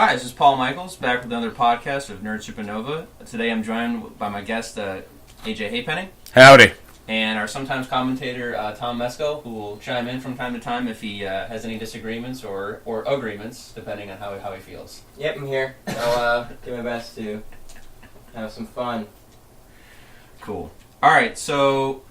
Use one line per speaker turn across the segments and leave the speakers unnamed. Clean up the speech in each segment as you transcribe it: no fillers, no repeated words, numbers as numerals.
Hi, this is Paul Michaels, back with another podcast of Nerd Supernova. Today I'm joined by my guest, AJ Haypenny.
Howdy.
And our sometimes commentator, Tom Mesco, who will chime in from time to time if he has any disagreements or agreements, depending on how he feels.
Yep, I'm here. I'll do my best to have some fun.
Cool. Alright, so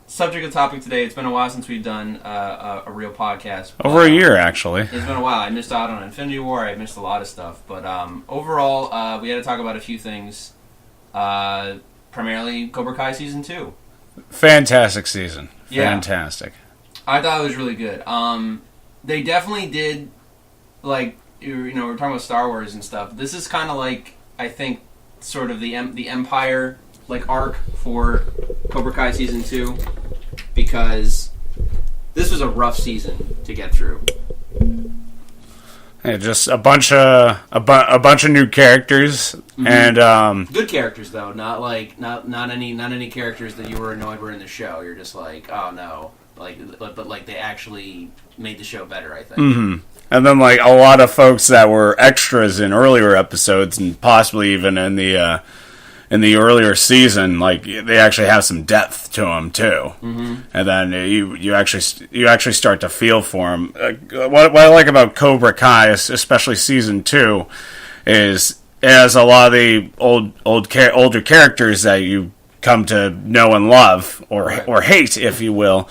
subject of topic today, it's been a while since we've done a real podcast.
Over a year, actually.
It's been a while. I missed out on Infinity War. I missed a lot of stuff. But overall, we had to talk about a few things. Primarily Cobra Kai Season 2.
Fantastic season.
Yeah.
Fantastic.
I thought it was really good. They definitely did, like, we're talking about Star Wars and stuff. This is kind of like, I think, sort of the Empire, like, arc for Cobra Kai Season 2. Because this was a rough season to get through.
Yeah, just a bunch of new characters, and
good characters though, not any characters that you were annoyed were in the show. You're just like, oh no, but they actually made the show better, I think.
Mm-hmm. And then like a lot of folks that were extras in earlier episodes, and possibly even in the earlier season, like they actually have some depth to them too. Mm-hmm. And then you actually start to feel for them. What I like about Cobra Kai, especially season 2, is it has a lot of the older characters that you come to know and love or hate, if you will.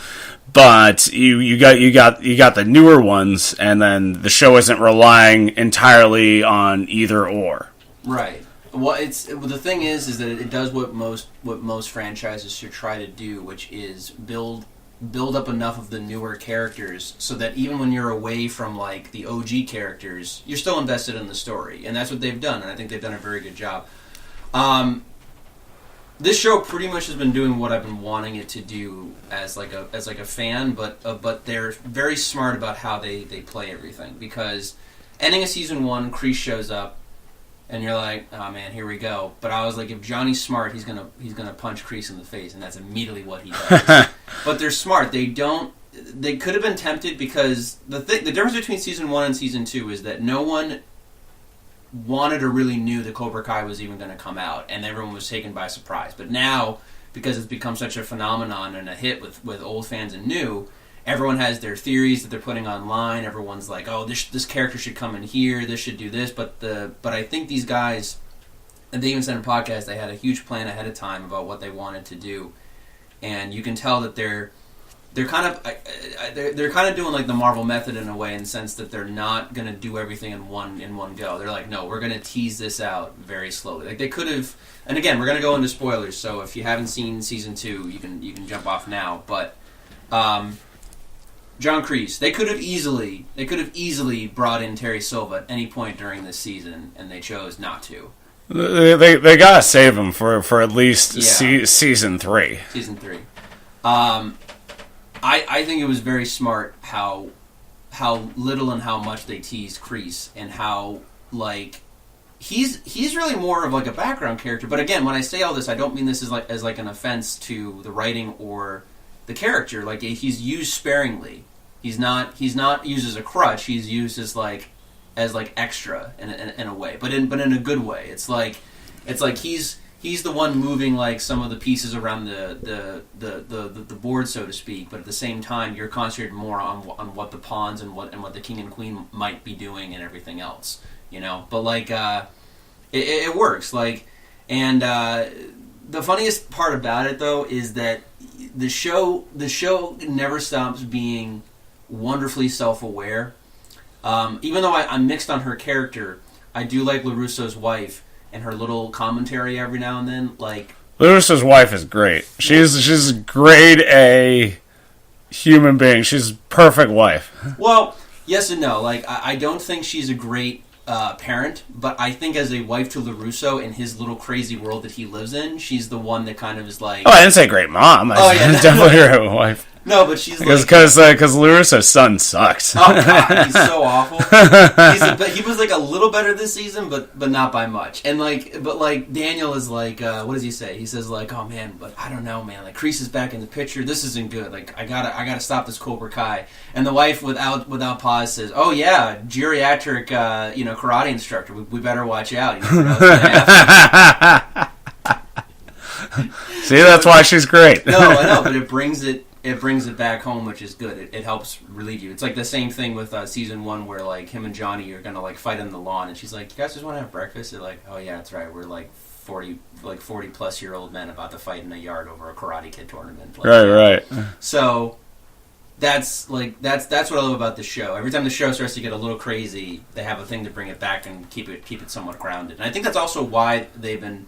But you got the newer ones, and then the show isn't relying entirely on either or.
Right. Well, the thing is that it does what most franchises should try to do, which is build up enough of the newer characters so that even when you're away from like the OG characters, you're still invested in the story, and that's what they've done, and I think they've done a very good job. This show pretty much has been doing what I've been wanting it to do as like a fan, but they're very smart about how they play everything, because ending of season 1, Kreese shows up. And you're like, oh man, here we go. But I was like, if Johnny's smart, he's gonna punch Kreese in the face, and that's immediately what he does. But they're smart. They could have been tempted, because the difference between season 1 and season 2 is that no one wanted or really knew that Cobra Kai was even going to come out, and everyone was taken by surprise. But now, because it's become such a phenomenon and a hit with old fans and new, everyone has their theories that they're putting online. Everyone's like, oh, this character should come in here, this should do this. But I think these guys, and they even said in podcast, they had a huge plan ahead of time about what they wanted to do. And you can tell that they're kind of doing like the Marvel method in a way, in the sense that they're not going to do everything in one go. They're like, no, we're going to tease this out very slowly. Like they could have, and again, we're going to go into spoilers, so if you haven't seen season 2, you can jump off now. But John Kreese, they could have easily brought in Terry Silva at any point during this season, and they chose not to.
They gotta save him for at least season 3.
Season 3. I think it was very smart how little and how much they teased Kreese, and how like he's really more of like a background character. But again, when I say all this, I don't mean this as an offense to the writing or the character. Like he's used sparingly. He's not used as a crutch. He's used as extra in a way, but in a good way. It's like he's the one moving like some of the pieces around the board, so to speak. But at the same time, you're concentrated more on what the pawns and what the king and queen might be doing and everything else. But like it works. Like, and the funniest part about it though is that the show never stops being wonderfully self-aware. Even though I'm mixed on her character, I do like LaRusso's wife and her little commentary every now and then. Like,
LaRusso's wife is great. She's grade A human being. She's a perfect wife.
Well, yes and no. Like, I don't think she's a great parent, but I think as a wife to LaRusso in his little crazy world that he lives in, she's the one that kind of is like...
Oh, I didn't say great mom. I said definitely her wife.
No, but she's
because LaRusso's son sucks.
Oh God, he's so awful. He was like a little better this season, but not by much. And but Daniel is like, what does he say? He says like, oh man, but I don't know, man. Like Kreese is back in the picture. This isn't good. Like I gotta stop this Cobra Kai. And the wife without pause says, oh yeah, geriatric, karate instructor. We better watch out. You know,
See, that's why she's great.
No, I know, but it brings it back home, which is good. It helps relieve you. It's like the same thing with season 1 where like him and Johnny are gonna like fight on the lawn, and she's like, "You guys just want to have breakfast?" They're like, "Oh yeah, that's right. We're like 40 plus year old men about to fight in a yard over a Karate Kid tournament." Like,
right.
So that's what I love about the show. Every time the show starts to get a little crazy, they have a thing to bring it back and keep it somewhat grounded. And I think that's also why they've been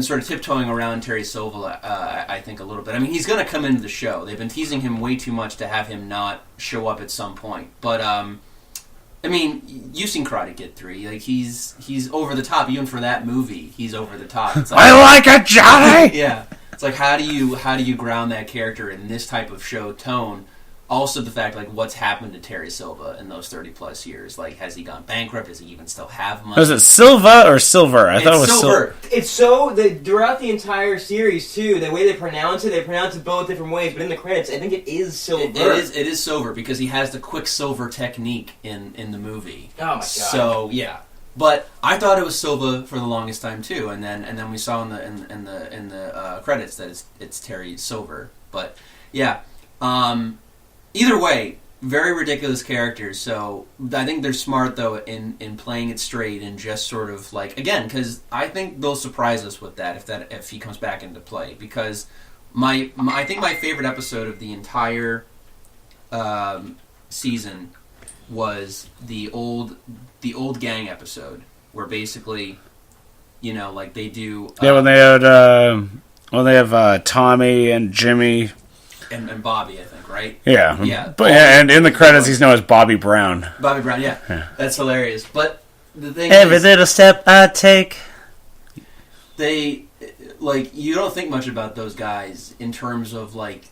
sort of tiptoeing around Terry Silva, I think, a little bit. I mean, he's going to come into the show. They've been teasing him way too much to have him not show up at some point. But, I mean, you've seen Karate Kid 3. Like, he's over the top. Even for that movie, he's over the top. It's like,
I like it, Johnny!
Yeah. It's like, how do you ground that character in this type of show tone? Also, the fact, like, what's happened to Terry Silva in those 30-plus years? Like, has he gone bankrupt? Does he even still have money?
Was it Silva or Silver? I thought it was
Silver.
It's throughout the entire series, too, the way they pronounce it both different ways, but in the credits, I think it is Silver.
It is Silver, because he has the Quicksilver technique in the movie.
Oh, my God.
So, yeah. But I thought it was Silva for the longest time, too, and then we saw in the credits that it's Terry Silver. But, yeah. Either way, very ridiculous characters. So I think they're smart though in playing it straight and just sort of like, again, because I think they'll surprise us with that if he comes back into play. Because I think my favorite episode of the entire season was the old gang episode where basically, like they do.
When they have Tommy and Jimmy.
And Bobby, I think, right?
Yeah.
Yeah.
But and in the credits, he's known as Bobby Brown.
Bobby Brown, yeah. That's hilarious. But the thing
Every
is,
little step I take.
you don't think much about those guys in terms of, like,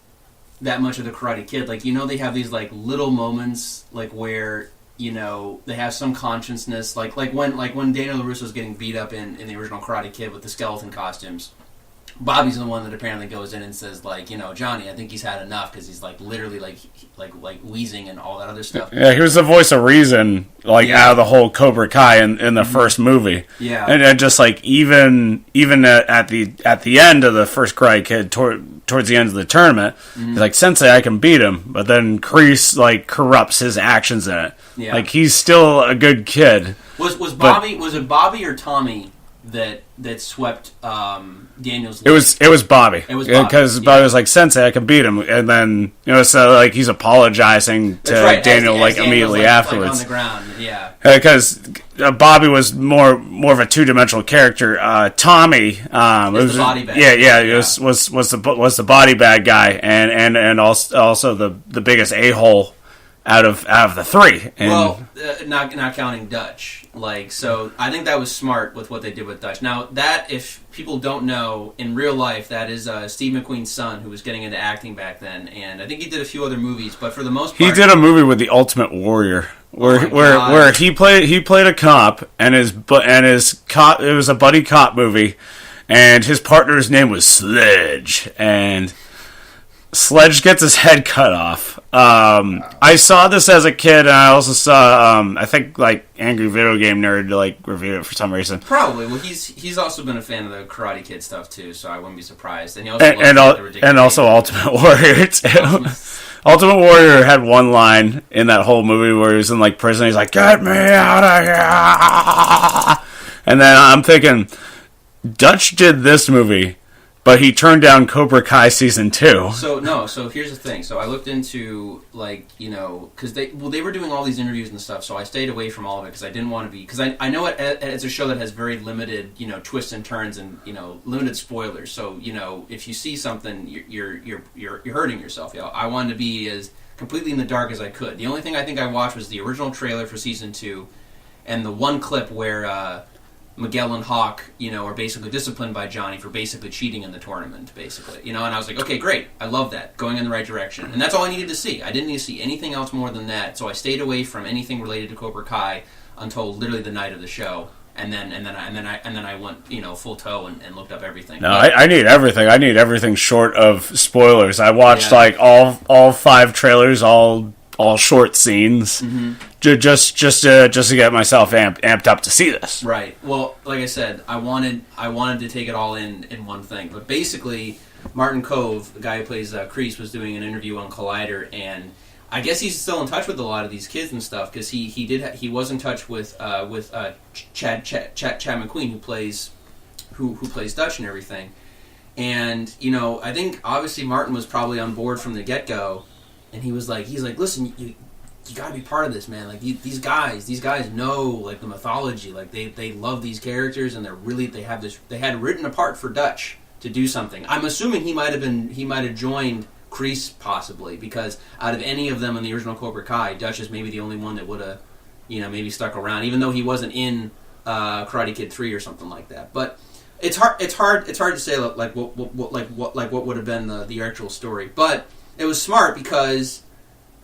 that much of the Karate Kid. Like, they have these, like, little moments, like, where, they have some consciousness. Like when Daniel LaRusso's getting beat up in the original Karate Kid with the skeleton costumes. Bobby's the one that apparently goes in and says, like, Johnny, I think he's had enough, because he's like literally like wheezing and all that other stuff.
Yeah, he was the voice of reason, out of the whole Cobra Kai in the first movie.
Yeah,
and just like even at the end of the first Karate Kid, towards the end of the tournament, he's like, Sensei, I can beat him, but then Kreese like corrupts his actions in it. Yeah, like he's still a good kid.
Was it Bobby or Tommy that swept Daniel's leg?
It was Bobby.
It was Bobby.
Because Bobby was like, Sensei, I can beat him. And then, so like he's apologizing to Daniel as immediately afterwards.
Like on the ground, yeah.
Because Bobby was more of a two-dimensional character. Tommy
was the body bag.
Yeah. Was the body bag guy and also the biggest a-hole out of the three. And
not counting Dutch. Like, so I think that was smart with what they did with Dutch. Now, that, if people don't know, in real life, that is Steve McQueen's son, who was getting into acting back then, and I think he did a few other movies, but for the most part...
He did a movie with the Ultimate Warrior, where he played a cop, and it was a buddy cop movie, and his partner's name was Sledge, and Sledge gets his head cut off. I saw this as a kid, and I also saw, I think, like, Angry Video Game Nerd, like, reviewed it for some reason.
Probably. Well, he's also been a fan of the Karate Kid stuff, too, so I wouldn't be surprised. And he also
and also Ultimate Warrior, too. Ultimate Warrior had one line in that whole movie where he was in, like, prison. He's like, "Get me out of here!" And then I'm thinking, Dutch did this movie, but he turned down Cobra Kai Season 2.
So here's the thing. So I looked into, like, because they were doing all these interviews and stuff, so I stayed away from all of it because I didn't want to be... Because I know it's a show that has very limited, twists and turns and, limited spoilers. So, if you see something, you're hurting yourself. I wanted to be as completely in the dark as I could. The only thing I think I watched was the original trailer for Season 2 and the one clip where... Miguel and Hawk, are basically disciplined by Johnny for basically cheating in the tournament, basically. And I was like, okay, great. I love that. Going in the right direction. And that's all I needed to see. I didn't need to see anything else more than that. So I stayed away from anything related to Cobra Kai until literally the night of the show. And then I went, full toe and looked up everything.
No, I need everything. I need everything short of spoilers. I watched all 5 trailers, all short scenes, just to get myself amped up to see this.
Right. Well, like I said, I wanted to take it all in one thing. But basically, Martin Kove, the guy who plays Kreese, was doing an interview on Collider, and I guess he's still in touch with a lot of these kids and stuff because he was in touch with Chad McQueen who plays Dutch and everything. And I think obviously Martin was probably on board from the get-go. And he's like, listen, you gotta be part of this, man. Like these guys know like the mythology. Like they love these characters, and they had written a part for Dutch to do something. I'm assuming he might have joined Kreese possibly, because out of any of them in the original Cobra Kai, Dutch is maybe the only one that would have, maybe stuck around, even though he wasn't in Karate Kid 3 or something like that. But it's hard to say like what would have been the actual story, but. It was smart because,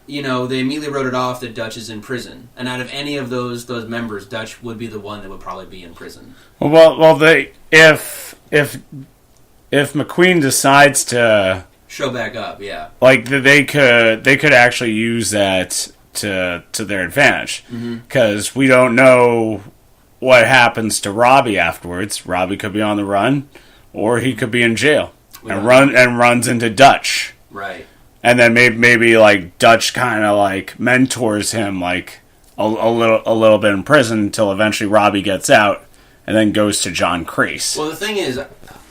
they immediately wrote it off that Dutch is in prison, and out of any of those members, Dutch would be the one that would probably be in prison.
Well, if McQueen decides to
show back up, yeah,
like they could actually use that to their advantage, because we don't know what happens to Robbie afterwards. Robbie could be on the run, or he could be in jail and runs into Dutch,
right.
And then maybe like Dutch kind of like mentors him like a little bit in prison until eventually Robbie gets out and then goes to John Kreese.
Well, the thing is,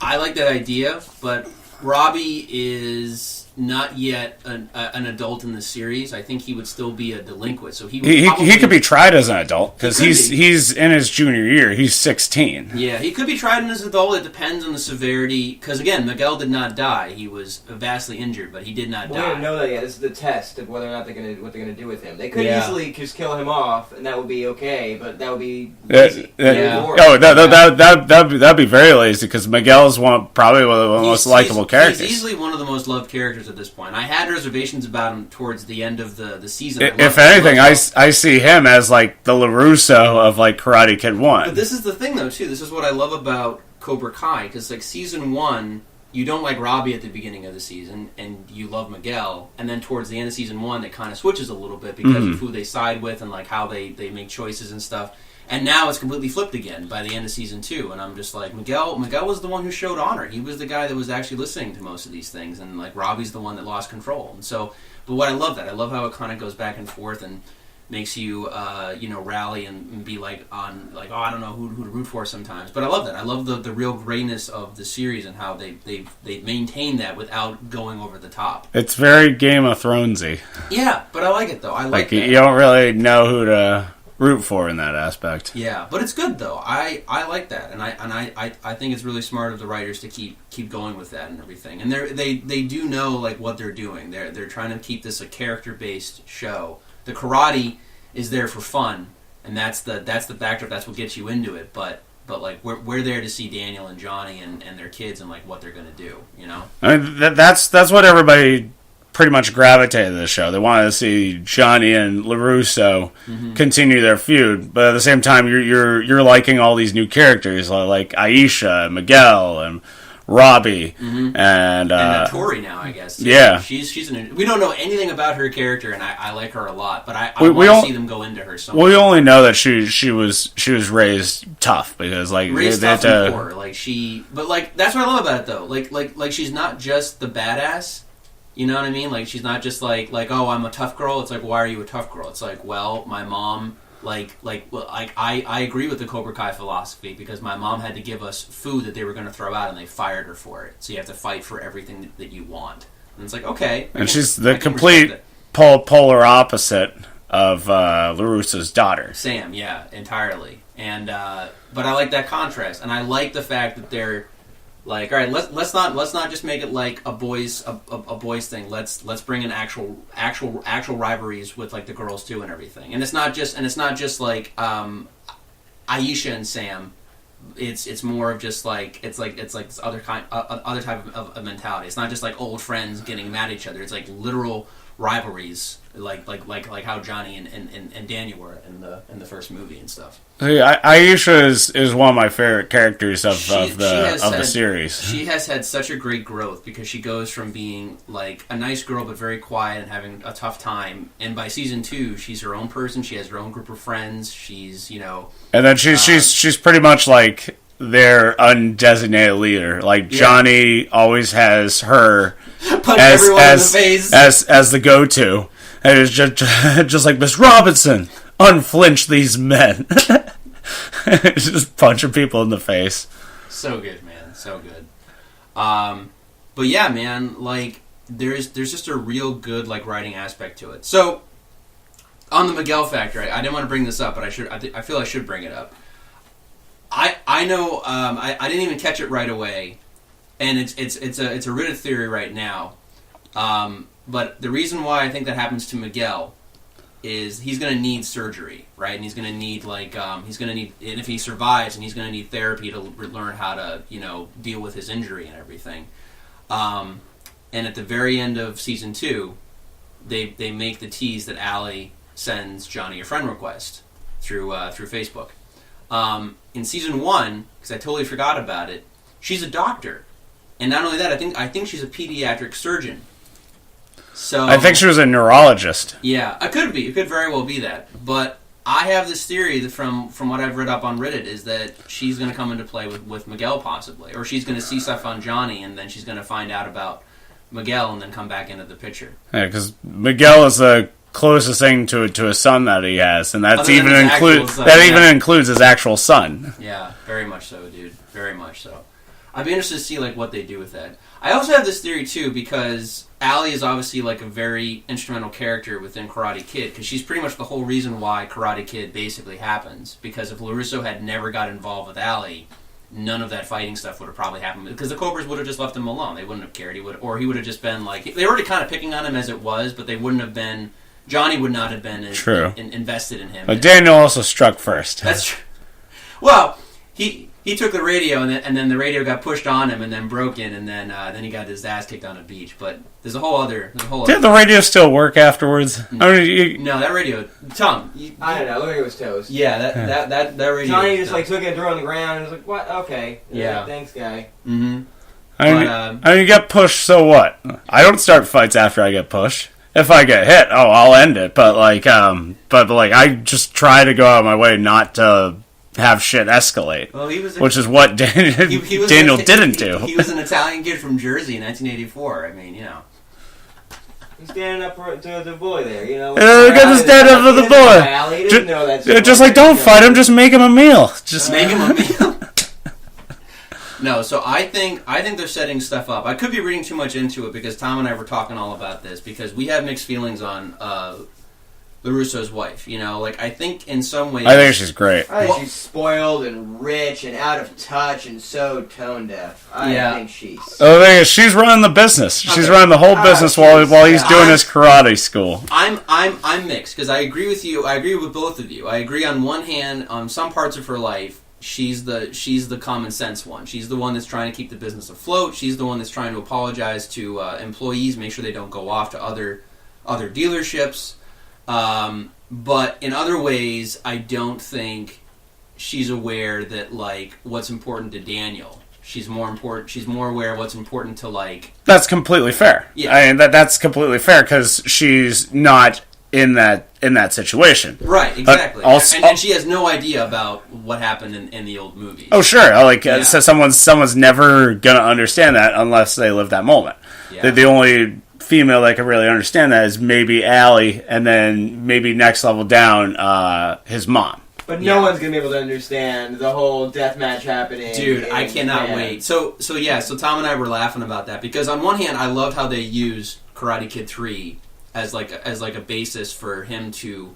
I like that idea, but Robbie is not yet an adult in the series. I think he would still be a delinquent. So he
could be tried as an adult because he's in his junior year. He's 16.
Yeah, he could be tried as an adult. It depends on the severity. Because again, Miguel did not die. He was vastly injured, but he did not die.
We don't know that yet. This is the test of whether or not what they're gonna do with him. They could easily just kill him off, and that would be okay. But that would be lazy.
That'd be very lazy because Miguel's probably one of the most likable characters.
He's easily one of the most loved characters at this point. I had reservations about him towards the end of the season.
If anything, I see him as like the LaRusso of like Karate Kid 1.
But this is the thing, though, too. This is what I love about Cobra Kai, because like season 1, you don't like Robbie at the beginning of the season, and you love Miguel, and then towards the end of season 1, it kind of switches a little bit because of who they side with and like how they make choices and stuff. And now it's completely flipped again by the end of season 2, and I'm just like, Miguel was the one who showed honor. He was the guy that was actually listening to most of these things, and like Robbie's the one that lost control. And so, but what I love how it kind of goes back and forth and makes you, rally and be like on like, oh, I don't know who to root for sometimes. But I love that. I love the real greatness of the series and how they maintain that without going over the top.
It's very Game of Thronesy.
Yeah, but I like it though. I like that.
You don't really know who to root for in that aspect.
Yeah, but it's good though. I like that, and I think it's really smart of the writers to keep going with that and everything. And they do know like what they're doing. They're trying to keep this a character based show. The karate is there for fun, and that's the backdrop. That's what gets you into it. But like we're there to see Daniel and Johnny and their kids and like what they're gonna do.
I mean that's what everybody pretty much gravitated to the show. They wanted to see Johnny and LaRusso continue their feud, but at the same time, you're liking all these new characters like Aisha, and Miguel, and Robbie, and
Tori now, I guess.
Yeah,
we don't know anything about her character, and I like her a lot, but I want to see them go into her. So
we only know that she was raised tough because like
raised tough and poor, but like that's what I love about it though. Like she's not just the badass. You know what I mean? Like she's not just like oh, I'm a tough girl. It's like, why are you a tough girl? It's like, well, my mom I agree with the Cobra Kai philosophy because my mom had to give us food that they were going to throw out and they fired her for it. So you have to fight for everything that you want. And it's like, okay.
And she's the complete polar opposite of LaRusso's daughter.
Sam, yeah, entirely. And but I like that contrast, and I like the fact that they're like, all right, let's not just make it like a boys thing. Let's bring in actual rivalries with like the girls too and everything. And it's not just like Aisha and Sam it's more of just like it's like this other type of mentality. It's not just like old friends getting mad at each other. It's like literal rivalries, like how Johnny and Daniel were in the first movie and stuff.
Aisha is one of my favorite characters of the series.
She has had such a great growth because she goes from being like a nice girl but very quiet and having a tough time, and by season 2 she's her own person. She has her own group of friends. She's
and then she's pretty much like their undesignated leader. Like Johnny always has her as
everyone in the face.
as the go-to, and it's just like Miss Robinson, unflinch these men. Just punching people in the face.
So good, man. So good. But yeah, man, like there's just a real good like writing aspect to it. So on the Miguel factor, I didn't want to bring this up, but I feel I should bring it up. I know I didn't even catch it right away, and it's a rooted theory right now. But the reason why I think that happens to Miguel is he's going to need surgery, right? And he's going to need and if he survives, and he's going to need therapy to learn how to deal with his injury and everything. And at the very end of season 2, they make the tease that Allie sends Johnny a friend request through Facebook. In season 1, because I totally forgot about it, she's a doctor, and not only that, I think she's a pediatric surgeon. So
I think she was a neurologist.
Yeah, it could very well be that. But I have this theory that from what I've read up on Reddit is that she's going to come into play with Miguel possibly, or she's going to see stuff on Johnny, and then she's going to find out about Miguel, and then come back into the picture.
Yeah, because Miguel is the closest thing to a son that he has, and that's even includes his actual son.
Yeah, very much so, dude. Very much so. I'd be interested to see like what they do with that. I also have this theory too, because Allie is obviously like a very instrumental character within Karate Kid, because she's pretty much the whole reason why Karate Kid basically happens. Because if LaRusso had never got involved with Allie, none of that fighting stuff would have probably happened, because the Cobras would have just left him alone. They wouldn't have cared. He would have just been like, they were already kind of picking on him as it was, but they wouldn't have been. Johnny would not have been invested in him.
But Daniel also struck first.
That's true. Well, he took the radio, and then the radio got pushed on him, and then broken, and then he got his ass kicked on a beach. But there's a whole other.
Did the radio still work afterwards?
No, that radio. Tom,
I don't know. The radio was toast.
Yeah, that radio.
Johnny just like took it and threw it on the ground, and was like, "What? Okay,
yeah,
thanks, guy."
Mm-hmm.
I mean, you get pushed, so what? I don't start fights after I get pushed. If I get hit, I'll end it. But I just try to go out of my way not to have shit escalate. Well, which is what Daniel didn't do.
He was an Italian kid from Jersey in 1984. I mean,
He's standing up to the boy there,
got to stand up for the boy.
He didn't know that.
Just like, don't fight him, just make him a meal.
Just make him a meal. No, so I think they're setting stuff up. I could be reading too much into it, because Tom and I were talking all about this, because we have mixed feelings on LaRusso's wife. I think in some ways,
I think she's great.
I think she's spoiled and rich and out of touch and so tone deaf. I think she's.
The thing is, she's running the business. She's running the whole business while he's doing his karate school.
I'm mixed, because I agree with you. I agree with both of you. I agree on one hand, on some parts of her life, she's the common sense one. She's the one that's trying to keep the business afloat. She's the one that's trying to apologize to employees, make sure they don't go off to other dealerships. But in other ways, I don't think she's aware that like what's important to Daniel. She's more aware of what's important to like.
That's completely fair.
Yeah,
I mean that's completely fair, because she's not in that situation.
Right, exactly. And she has no idea about what happened in the old movies.
Oh, sure. So someone's never going to understand that unless they live that moment. Yeah. The only female that can really understand that is maybe Allie, and then maybe next level down, his mom.
But no one's going to be able to understand the whole death match happening.
Dude, I cannot wait. So Tom and I were laughing about that, because on one hand, I loved how they used Karate Kid 3 as like a basis for him to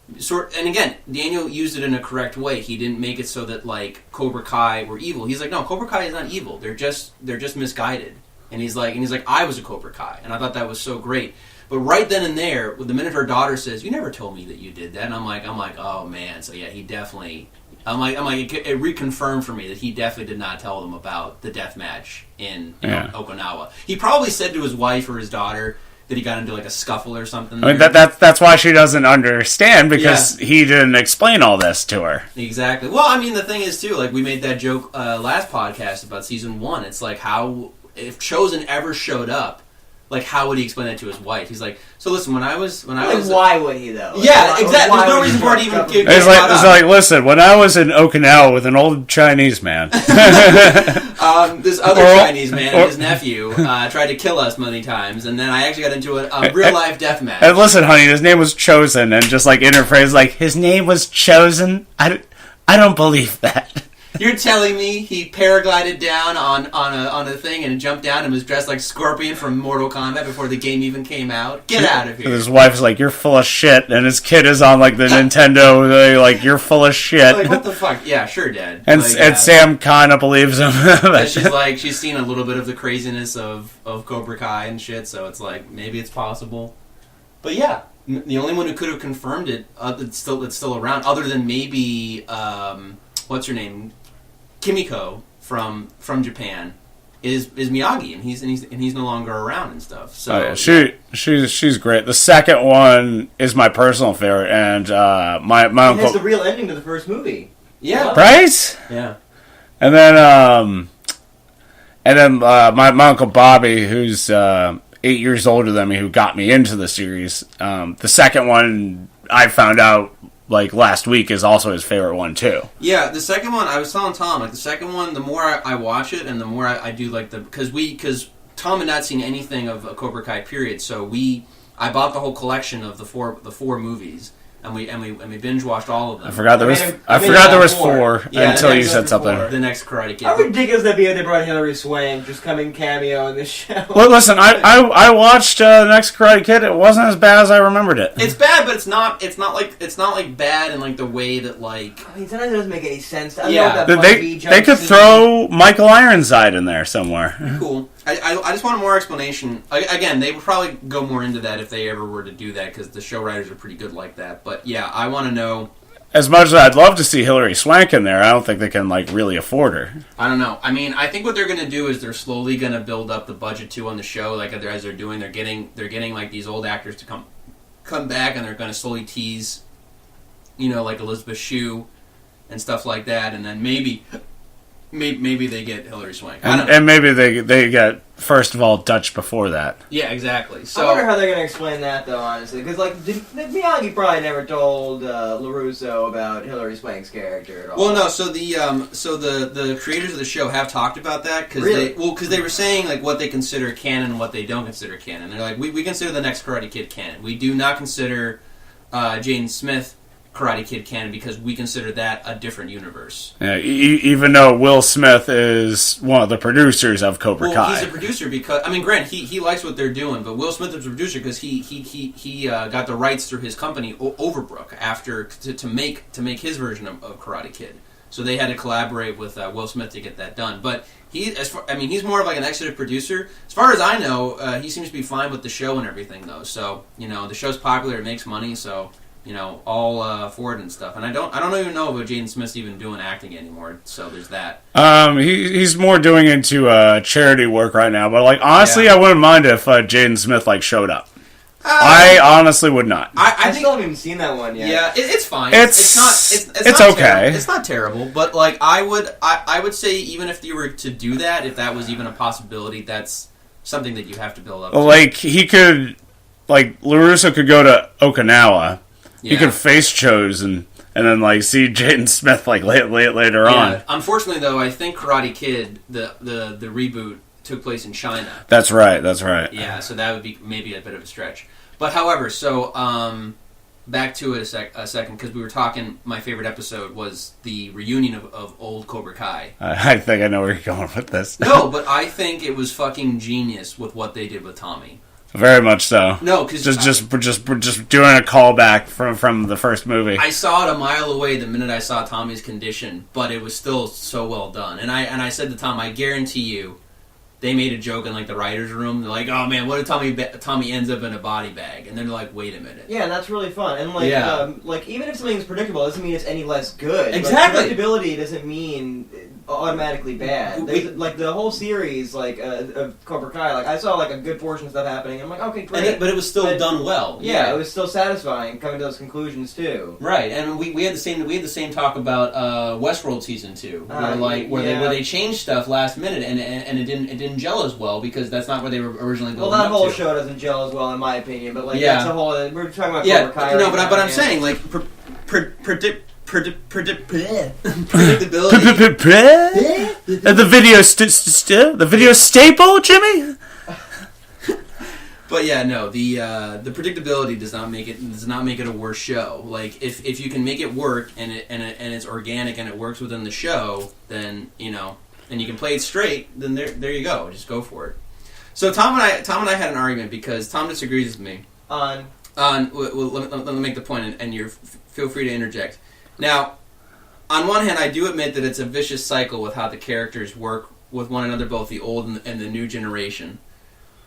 and again, Daniel used it in a correct way. He didn't make it so that like Cobra Kai were evil. He's like, no, Cobra Kai is not evil. They're just misguided. And he's like, I was a Cobra Kai, and I thought that was so great. But right then and there, the minute her daughter says, "You never told me that you did that," and I'm like, oh man. So yeah, he definitely I'm like, it reconfirmed for me that he definitely did not tell them about the death match in Okinawa. He probably said to his wife or his daughter that he got into like a scuffle or something.
I mean, that's why she doesn't understand, because he didn't explain all this to her.
Exactly. Well, I mean, the thing is too, like we made that joke last podcast about season 1. It's like, how if Chosen ever showed up, like how would he explain that to his wife? He's like, so listen, when I was
why would he though?
Yeah, exactly. There's no reason for it to even get
it's like, listen, when I was in Okinawa with an old Chinese man,
this other Chinese man and his nephew tried to kill us many times, and then I actually got into a real life death match.
And listen, honey, his name was Chosen, and just like interphrase, like his name was Chosen. I don't believe that.
You're telling me he paraglided down on a thing and jumped down and was dressed like Scorpion from Mortal Kombat before the game even came out? Get out of here.
And his wife's like, you're full of shit, and his kid is on like the Nintendo, like, you're full of shit.
Like, what the fuck? Yeah, sure, Dad.
And,
like,
and Sam kind of believes him.
She's seen a little bit of the craziness of Cobra Kai and shit, so it's like, maybe it's possible. But yeah, the only one who could have confirmed it that's still around, other than maybe, what's her name? Kimiko from Japan is Miyagi, and he's no longer around and stuff. So
she's great. The second one is my personal favorite, and my uncle.
It's the real ending to the first movie.
Yeah,
right.
Yeah,
and then my uncle Bobby, who's 8 years older than me, who got me into the series. The second one I found out like last week is also his favorite one too. Yeah,
the second one, I was telling Tom, like the second one, the more I watch it and the more I do like because Tom had not seen anything of a Cobra Kai period, so I bought the whole collection of the four movies. And we binge watched all of them.
I forgot there was four until you said something.
The next Karate Kid.
How ridiculous that'd be if they brought Hilary Swank just coming cameo in this show.
Well, listen, I watched the next Karate Kid. It wasn't as bad as I remembered it.
It's bad, but it's not like bad in like the way that like.
I mean, sometimes it doesn't make any sense.
They could throw Michael Ironside in there somewhere.
Cool. I just wanted more explanation. Again, they would probably go more into that if they ever were to do that, because the show writers are pretty good like that. But yeah, I want to know.
As much as I'd love to see Hilary Swank in there, I don't think they can like really afford her.
I don't know. I mean, I think what they're going to do is they're slowly going to build up the budget too on the show. Like as they're doing, they're getting like these old actors to come back, and they're going to slowly tease, like Elizabeth Shue and stuff like that, and then maybe they get Hilary Swank.
And maybe they get, first of all, Dutch before that.
Yeah, exactly. So
I wonder how they're going to explain that, though, honestly. Because, Miyagi probably never told LaRusso about Hilary Swank's character at all.
Well, no, so the creators of the show have talked about that. Because they were saying, like, what they consider canon and what they don't consider canon. They're like, we consider the next Karate Kid canon. We do not consider Jaden Smith Karate Kid canon, because we consider that a different universe.
Yeah, even though Will Smith is one of the producers of Cobra Kai.
He's a producer because, I mean, granted, he likes what they're doing, but Will Smith is a producer because he got the rights through his company Overbrook to make his version of Karate Kid. So they had to collaborate with Will Smith to get that done. But he's more of like an executive producer. As far as I know, he seems to be fine with the show and everything, though. So the show's popular, it makes money, so. All for it and stuff. And I don't even know if Jaden Smith's even doing acting anymore, so there's that.
He's more doing into charity work right now, but honestly, I wouldn't mind if Jaden Smith showed up. I honestly would not.
I still haven't even seen that one yet.
Yeah, it's fine.
It's
not
okay.
Terrible. It's not terrible, but I would say even if you were to do that, if that was even a possibility, that's something that you have to build up.
He could, LaRusso could go to Okinawa.
Yeah.
You could face Chosen and then see Jaden Smith later on.
Unfortunately, though, I think Karate Kid, the reboot, took place in China.
That's right.
Yeah, so that would be maybe a bit of a stretch. But however, so back to it a second, because we were talking. My favorite episode was the reunion of old Cobra Kai.
I think I know where you're going with this.
No, but I think it was fucking genius with what they did with Tommy.
Very much so.
No, because
just doing a callback from the first movie.
I saw it a mile away the minute I saw Tommy's condition, but it was still so well done. And I said to Tom, I guarantee you, they made a joke in like the writers' room. They're like, "Oh man, what if Tommy ends up in a body bag?" And then they're like, "Wait a minute."
Yeah, and that's really fun. And like, like even if something's predictable, doesn't mean it's any less good.
Exactly.
Like, predictability doesn't mean automatically bad. Like the whole series, like of Cobra Kai, like I saw like a good portion of stuff happening. And I'm like, okay, great.
But it was still done well.
Yeah, it was still satisfying coming to those conclusions too.
Right, and we had the same talk about Westworld season 2, where they changed stuff last minute, and it didn't gel as well because that's not where they were originally building up to.
Well, that whole show doesn't gel as well in my opinion, but like that's a whole. We're talking about Cobra Kai.
No, but I'm saying like predictability.
The video staple, Jimmy.
But yeah, no, the predictability does not make it a worse show. Like if you can make it work and it's organic and it works within the show, then and you can play it straight, then there you go, just go for it. So Tom and I had an argument because Tom disagrees with me on. Let me make the point, and you feel free to interject. Now, on one hand, I do admit that it's a vicious cycle with how the characters work with one another, both the old and the new generation,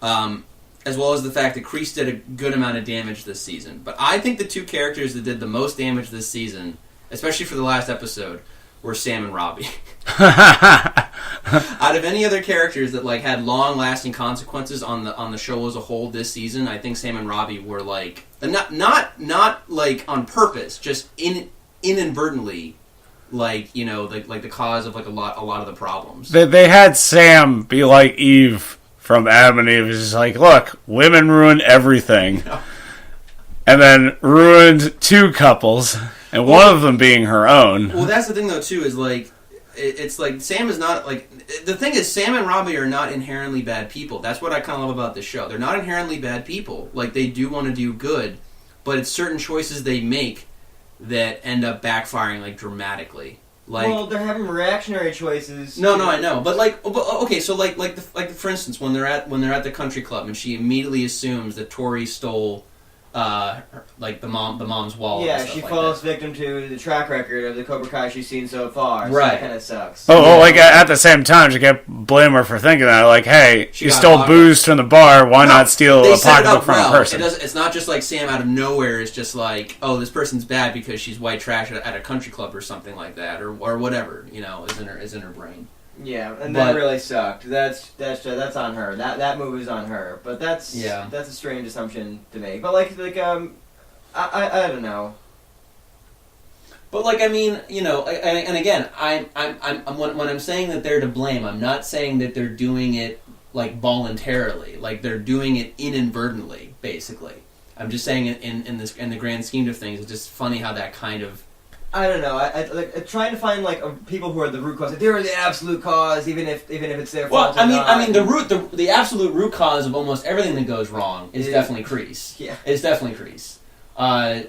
as well as the fact that Kreese did a good amount of damage this season. But I think the two characters that did the most damage this season, especially for the last episode, were Sam and Robbie. Out of any other characters that like had long-lasting consequences on the show as a whole this season, I think Sam and Robbie were like not like on purpose, just inadvertently, like the cause of like a lot of the problems.
They had Sam be like Eve from Adam and Eve. It's just like, look, women ruin everything, and then ruined two couples, and one of them being her own.
Well, that's the thing though too, is like it's like Sam is not like the thing is Sam and Robbie are not inherently bad people. That's what I kind of love about this show. They're not inherently bad people. Like they do want to do good, but it's certain choices they make that end up backfiring like dramatically. Like,
well, they're having reactionary choices.
No, I know, but okay, so for instance, when they're at the country club and she immediately assumes that Tori stole the mom's wallet.
Yeah,
and stuff
she
like
falls
that.
victim to the track record of the Cobra Kai she's seen so far. So
Right.
that kind of sucks.
Like at the same time, she kept blaming her for thinking that. Like, hey, you stole booze from the bar. Why not steal a pocketbook from a person?
It's not just like Sam out of nowhere is just like, oh, this person's bad because she's white trash at a country club or something like that, or whatever is in her brain.
Yeah, and that really sucked. That's on her. That move is on her. But that's a strange assumption to make. But I don't know.
But I mean, and again, I'm when I'm saying that they're to blame, I'm not saying that they're doing it like voluntarily, like they're doing it inadvertently. Basically, I'm just saying in the grand scheme of things, it's just funny how that kind of.
I don't know. I trying to find people who are the root cause. Like, they're the absolute cause, even if it's their fault.
Well, I mean, the absolute root cause of almost everything that goes wrong is definitely Kreese.
Yeah,
it's definitely Kreese. I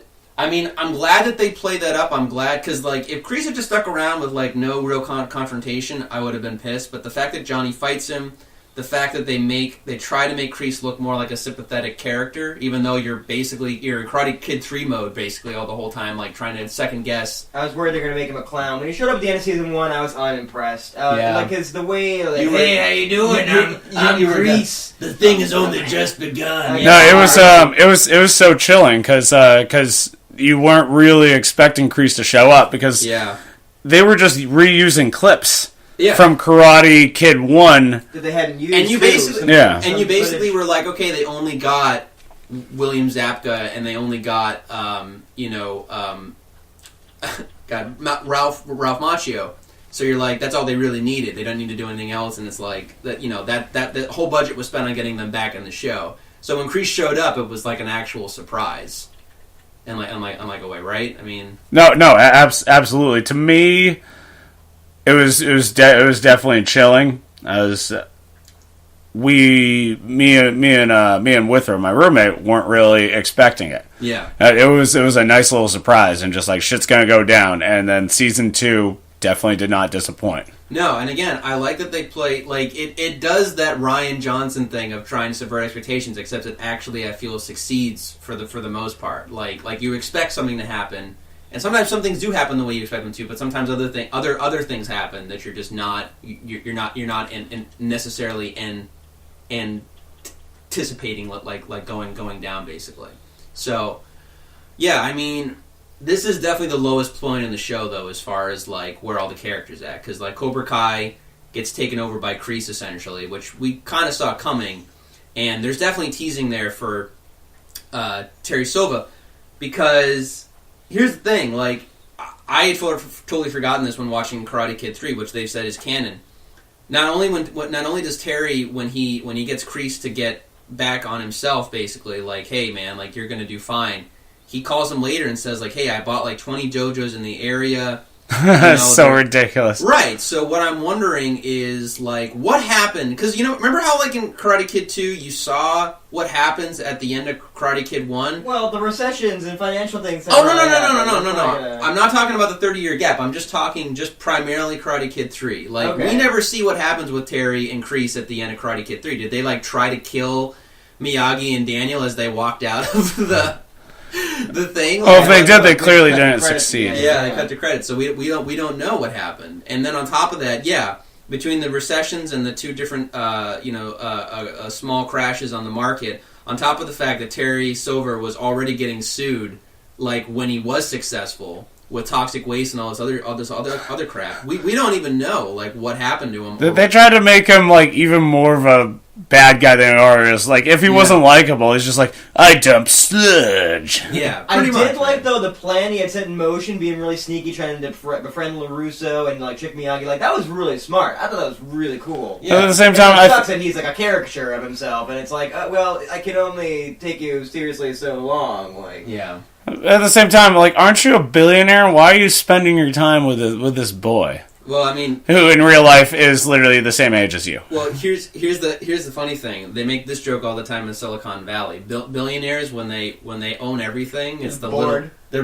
mean, I'm glad that they played that up. I'm glad because if Kreese had just stuck around with no real confrontation, I would have been pissed. But the fact that Johnny fights him. The fact that they try to make Kreese look more like a sympathetic character, even though you're in Karate Kid 3 mode basically all the whole time, trying to second guess.
I was worried they're going to make him a clown. When he showed up at the end of season 1, I was unimpressed. Because the way, hey, how you doing? I'm Kreese.
The thing has only just begun.
No, it was so chilling because you weren't really expecting Kreese to show up because they were just reusing clips.
Yeah.
From Karate Kid 1
that they hadn't used.
And you basically were like, okay, they only got William Zabka and they only got Ralph Macchio. So you're like, that's all they really needed. They don't need to do anything else, and it's like that whole budget was spent on getting them back in the show. So when Kreese showed up, it was like an actual surprise. And like a way, right? I mean,
no, absolutely. To me, it was definitely chilling. Me and Withrow, my roommate, weren't really expecting it.
Yeah,
it was a nice little surprise, and just shit's gonna go down. And then season 2 definitely did not disappoint.
No, and again, I like that they play it does that Rian Johnson thing of trying to subvert expectations, except it actually I feel succeeds for the most part. Like you expect something to happen, And sometimes some things do happen the way you expect them to, but sometimes other things happen that you're just not necessarily anticipating like going down basically. So yeah, I mean, this is definitely the lowest point in the show though, as far as like where all the characters at, because like Cobra Kai gets taken over by Kreese essentially, which we kind of saw coming, and there's definitely teasing there for Terry Silva, because here's the thing, like, I had totally forgotten this when watching Karate Kid 3, which they've said is canon. Not only does Terry, when he gets Kreese to get back on himself, basically, like, hey man, like, you're gonna do fine, he calls him later and says, like, hey, I bought like 20 dojos in the area.
So ridiculous.
Right, so what I'm wondering is, like, what happened? Because, remember how, like, in Karate Kid 2, you saw what happens at the end of Karate Kid 1?
Well, the recessions and financial things...
Oh, no. I'm not talking about the 30-year gap. I'm just talking primarily Karate Kid 3. Like, we never see what happens with Terry and Kreese at the end of Karate Kid 3. Did they, like, try to kill Miyagi and Daniel as they walked out of the thing?
If they did, they clearly didn't succeed.
Yeah, they cut the credits, so we don't know what happened. And then on top of that, between the recessions and the two different small crashes on the market, on top of the fact that Terry Silver was already getting sued, like when he was successful with toxic waste and all this other crap, we don't even know like what happened to him.
They tried to make him like even more of a bad guy than he was. Like, if he wasn't likable, he's just like, I dump sludge.
Yeah,
I did like, though, the plan he had set in motion, being really sneaky, trying to befriend LaRusso and, like, trick Miyagi. Like, that was really smart. I thought that was really cool.
Yeah. But at the same time,
it sucks that he's, like, a caricature of himself, and it's like, well, I can only take you seriously so long. Like,
yeah.
At the same time, like, aren't you a billionaire? Why are you spending your time with this boy?
Well, I mean,
who in real life is literally the same age as you.
Well, here's the funny thing. They make this joke all the time in Silicon Valley. Billionaires, when they own everything, it's they're bored. The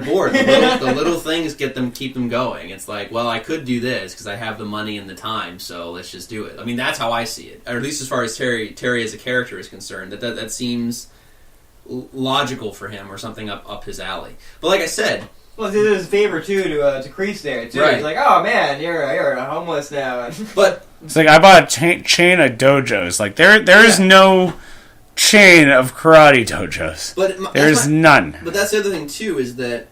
little things keep them going. It's like, well, I could do this because I have the money and the time, so let's just do it. I mean, that's how I see it, or at least as far as Terry as a character is concerned. That seems logical for him, or something up his alley. But like I said.
Well, he did his favor, too, to Kreese there, too.
Right.
He's like, oh, man, you're homeless now.
But
it's like, I bought a chain of dojos. Like, there is no chain of karate dojos.
But
there's none.
But that's the other thing, too, is that,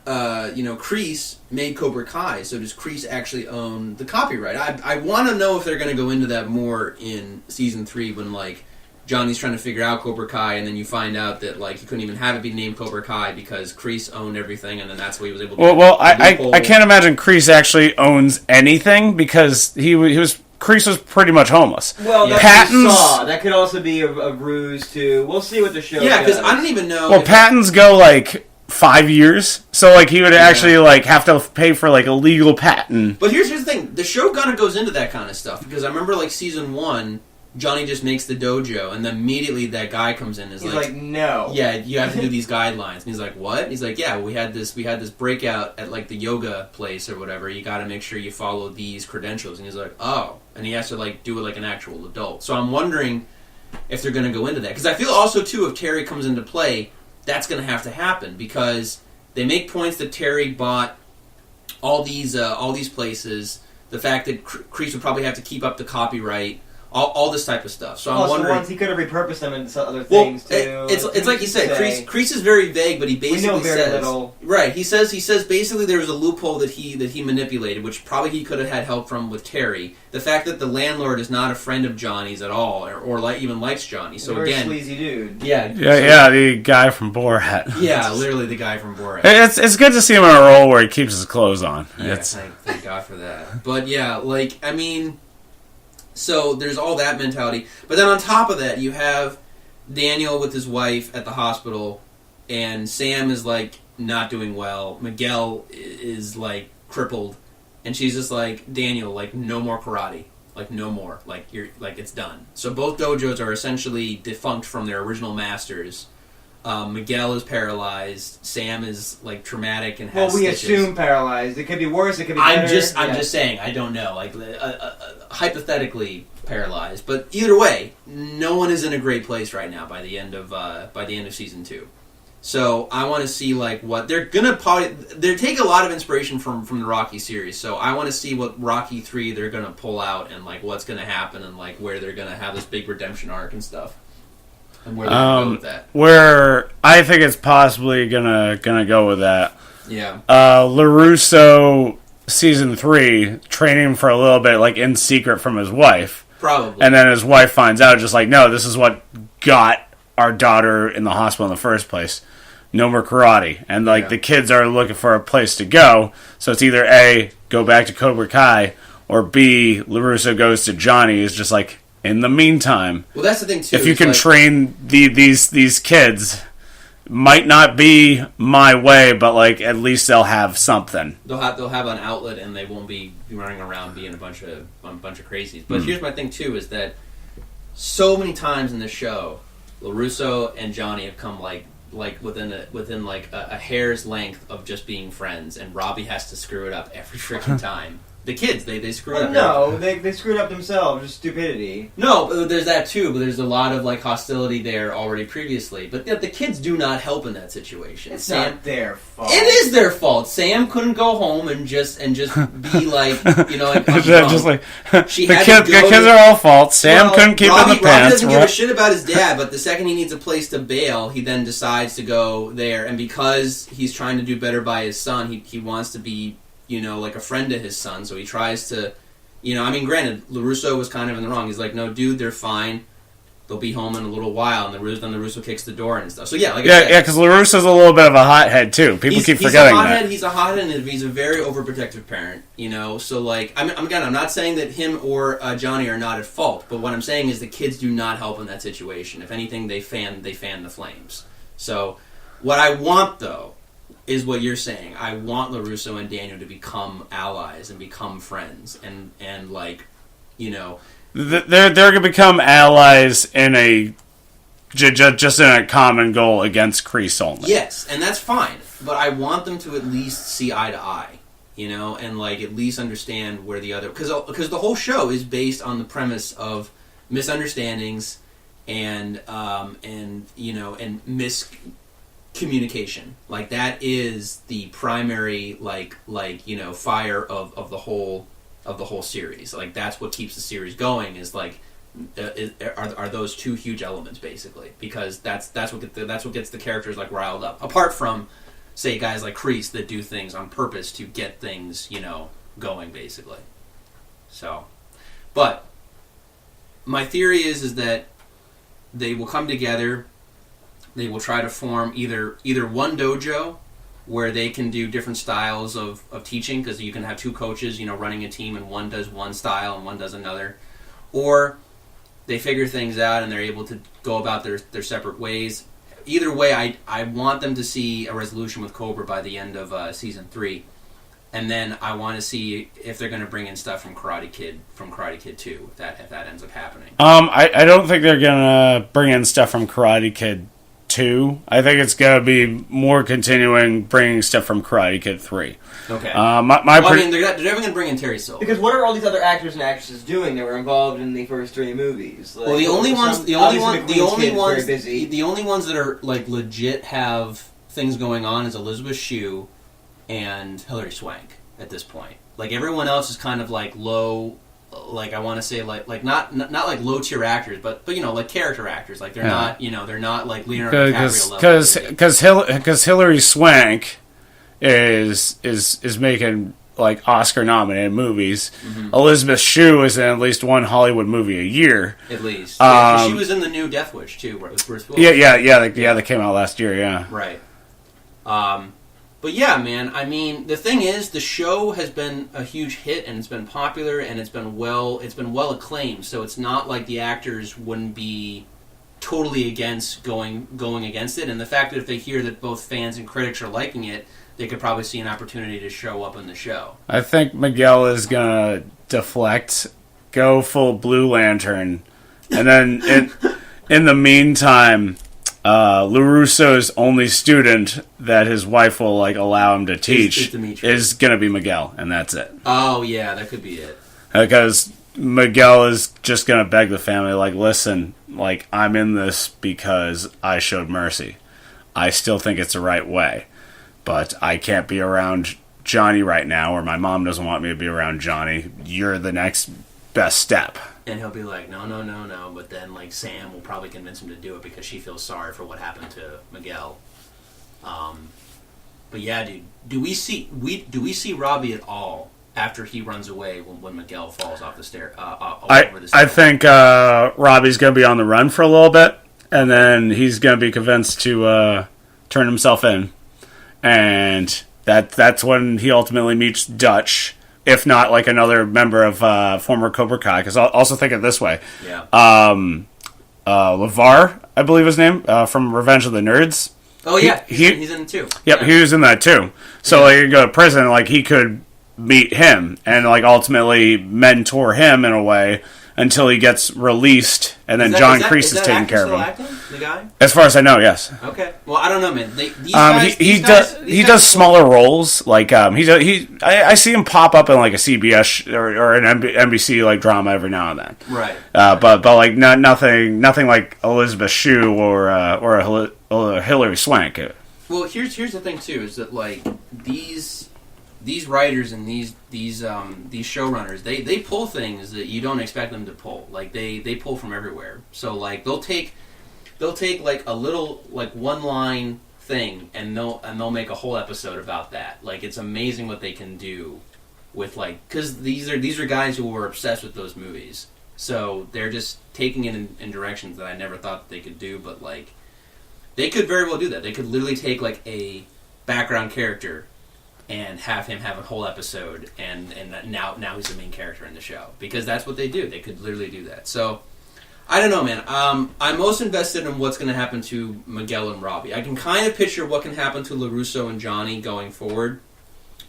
Kreese made Cobra Kai, so does Kreese actually own the copyright? I want to know if they're going to go into that more in Season 3 when, like, Johnny's trying to figure out Cobra Kai, and then you find out that like he couldn't even have it be named Cobra Kai because Kreese owned everything, and then that's what he was able to.
Well, I can't imagine Kreese actually owns anything because Kreese was pretty much homeless.
Well, that's what we saw. That could also be a ruse too. We'll see what the show.
Yeah, because I don't even know.
Well, patents go like 5 years, so like he would actually like have to pay for like a legal patent.
But here's the thing: the show kind of goes into that kind of stuff because I remember like Season 1. Johnny just makes the dojo, and then immediately that guy comes in and
he's like, no.
Yeah, you have to do these guidelines. And he's like, what? And he's like, yeah, we had this breakout at, like, the yoga place or whatever. You got to make sure you follow these credentials. And he's like, oh. And he has to, like, do it like an actual adult. So I'm wondering if they're going to go into that. Because I feel also, too, if Terry comes into play, that's going to have to happen. Because they make points that Terry bought all these places. The fact that Kreese would probably have to keep up the copyright. All this type of stuff. So I'm wondering.
Once he could have repurposed them into other things too.
It's like you said. Kreese is very vague, but he basically
we know very
says
little.
Right. He says basically there was a loophole that he manipulated, which probably he could have had help from with Terry. The fact that the landlord is not a friend of Johnny's at all, or even likes Johnny. So
very
again,
sleazy dude.
Yeah,
the guy from Borat.
Yeah, literally the guy from Borat.
It's good to see him in a role where he keeps his clothes on.
Yeah, thank God for that. But yeah, like I mean. So there's all that mentality. But then on top of that, you have Daniel with his wife at the hospital, and Sam is, like, not doing well. Miguel is, like, crippled. And she's just like, Daniel, like, no more karate. Like, no more. Like, it's done. So both dojos are essentially defunct from their original masters. Miguel is paralyzed. Sam is like traumatic and has stitches.
Assume paralyzed. It could be worse. It could be better.
I'm just saying. I don't know. Like hypothetically paralyzed, but either way, no one is in a great place right now. By the end of season 2, So I want to see like what they're gonna probably they're taking a lot of inspiration from the Rocky series. So I want to see what Rocky 3 they're gonna pull out and like what's gonna happen and like where they're gonna have this big redemption arc and stuff. And where they're gonna go with that.
Where I think it's possibly gonna go with that.
Yeah.
LaRusso season 3 training for a little bit like in secret from his wife.
Probably.
And then his wife finds out just like, no, this is what got our daughter in the hospital in the first place. No more karate. And like the kids are looking for a place to go. So it's either A, go back to Cobra Kai, or B, LaRusso goes to Johnny. Is just like, in the meantime,
well, that's the thing too.
If you can train these kids, might not be my way, but like at least they'll have something.
They'll have an outlet, and they won't be running around being a bunch of crazies. But here's my thing too: is that so many times in this show, LaRusso and Johnny have come like within a hair's length of just being friends, and Robbie has to screw it up every freaking time. The kids, they screw it up.
No, they screwed up themselves. Just stupidity.
No, but there's that too. But there's a lot of like hostility there already previously. But the kids do not help in that situation.
It's not their fault.
It is their fault. Sam couldn't go home and just be like, like
just like
the
kids are all fault. Sam couldn't keep in the pants.
Robbie doesn't give a shit about his dad, but the second he needs a place to bail, he then decides to go there. And because he's trying to do better by his son, he wants to be, like a friend to his son, so he tries to, granted, LaRusso was kind of in the wrong. He's like, no, dude, they're fine. They'll be home in a little while, and then LaRusso kicks the door and stuff. So yeah, like I said,
because LaRusso's a little bit of a hothead too. People keep forgetting that.
He's a hothead, and he's a very overprotective parent. So like, I'm not saying that him or Johnny are not at fault, but what I'm saying is the kids do not help in that situation. If anything, they fan the flames. So what I want though is what you're saying. I want LaRusso and Daniel to become allies and become friends, and like,
they're going to become allies in just in a common goal against Kreese only.
Yes, and that's fine. But I want them to at least see eye to eye, and like at least understand where the other, because the whole show is based on the premise of misunderstandings and miscommunication. Like that is the primary fire of the whole series. Like that's what keeps the series going. Is like are those two huge elements basically, because that's what gets the characters like riled up. Apart from say guys like Kreese that do things on purpose to get things going basically. So, but my theory is that they will come together. They will try to form either one dojo where they can do different styles of teaching, because you can have two coaches, running a team, and one does one style and one does another. Or they figure things out and they're able to go about their separate ways. Either way, I want them to see a resolution with Cobra by the end of Season 3. And then I want to see if they're going to bring in stuff from Karate Kid 2, if that ends up happening.
I don't think they're going to bring in stuff from Karate Kid 2. I think it's going to be more continuing bringing stuff from Karate Kid 3.
Okay.
They're
never going to bring in Terry Silver.
Because what are all these other actors and actresses doing that were involved in the first 3 movies? Like,
well, the only ones that are like legit have things going on is Elizabeth Shue and Hilary Swank at this point. Like everyone else is kind of like low. Like I want to say like not like low tier actors, but like character actors. Like they're not they're not like Leonardo DiCaprio level.
Because Hilary Swank is making like Oscar nominated movies. Mm-hmm. Elizabeth Shue is in at least one Hollywood movie a year.
At least she was in the new Death Wish too, where it was Bruce Willis.
Yeah. That came out last year. Yeah.
Right. But yeah, man, I mean, the thing is, the show has been a huge hit, and it's been popular, and it's been well acclaimed, so it's not like the actors wouldn't be totally against going against it, and the fact that if they hear that both fans and critics are liking it, they could probably see an opportunity to show up in the show.
I think Miguel is going to deflect, go full Blue Lantern, and then in the meantime, LaRusso's only student that his wife will allow him to teach is going to be Miguel, and that's it.
Oh yeah, that could be it.
Because Miguel is just going to beg the family, listen, I'm in this because I showed mercy. I still think it's the right way. But I can't be around Johnny right now, or my mom doesn't want me to be around Johnny. You're the next best step.
And he'll be like, no. But then, like, Sam will probably convince him to do it because she feels sorry for what happened to Miguel. But yeah, dude, do we see Robbie at all after he runs away when Miguel falls off the stair? Over the stair?
I think Robbie's going to be on the run for a little bit, and then he's going to be convinced to turn himself in, and that's when he ultimately meets Dutch. If not, like, another member of former Cobra Kai, because I'll also think it this way.
Yeah.
LeVar, I believe his name, from Revenge of the Nerds.
Oh, yeah. He's in it, too.
Yep,
yeah.
He was in that, too. So, like, you go to prison, like, he could meet him and, like, ultimately mentor him in a way until he gets released, and then John Kreese is taking care of him.
Acting, the guy?
As far as I know, yes.
Okay. Well, I don't know, man.
He does smaller roles. Like I see him pop up in like a CBS or an NBC like drama every now and then.
Right.
But like nothing like Elizabeth Shue or a Hilary Swank.
Well, here's the thing too, is that like these writers and these showrunners, they pull things that you don't expect them to pull. Like they pull from everywhere. So like they'll take like a little like one line thing and they'll make a whole episode about that. Like it's amazing what they can do with like, because these are guys who were obsessed with those movies. So they're just taking it in directions that I never thought they could do. But like they could very well do that. They could literally take like a background character and have him have a whole episode, and now he's the main character in the show, because that's what they do. They could literally do that. So I don't know, man. I'm most invested in what's going to happen to Miguel and Robbie. I can kind of picture what can happen to LaRusso and Johnny going forward,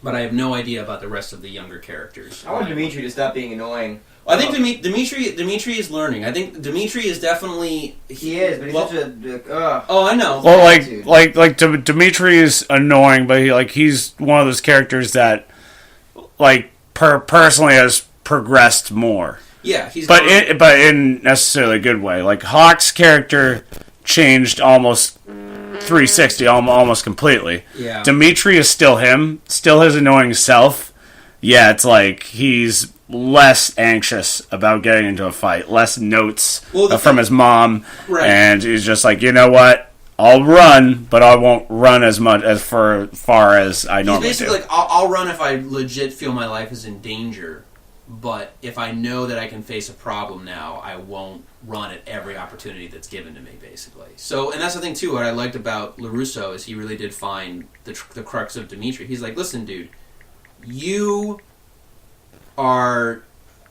but I have no idea about the rest of the younger characters.
I want Dimitri to stop being annoying.
I think Dimitri is learning. I think Dimitri is definitely...
He is, but he's such a...
Oh, I know.
Well, like Dimitri is annoying, but he's one of those characters that, like, personally has progressed more.
Yeah,
but in necessarily a good way. Like, Hawk's character changed almost 360, almost completely.
Yeah.
Dimitri is still him, still his annoying self. Yeah, it's like he's less anxious about getting into a fight, less notes from his mom,
right.
And he's just like, you know what? I'll run, but I won't run as much as far as I normally do.
He's basically like, I'll run if I legit feel my life is in danger, but if I know that I can face a problem now, I won't run at every opportunity that's given to me, basically. So, and that's the thing, too, what I liked about LaRusso is he really did find the crux of Dimitri. He's like, listen, dude, you are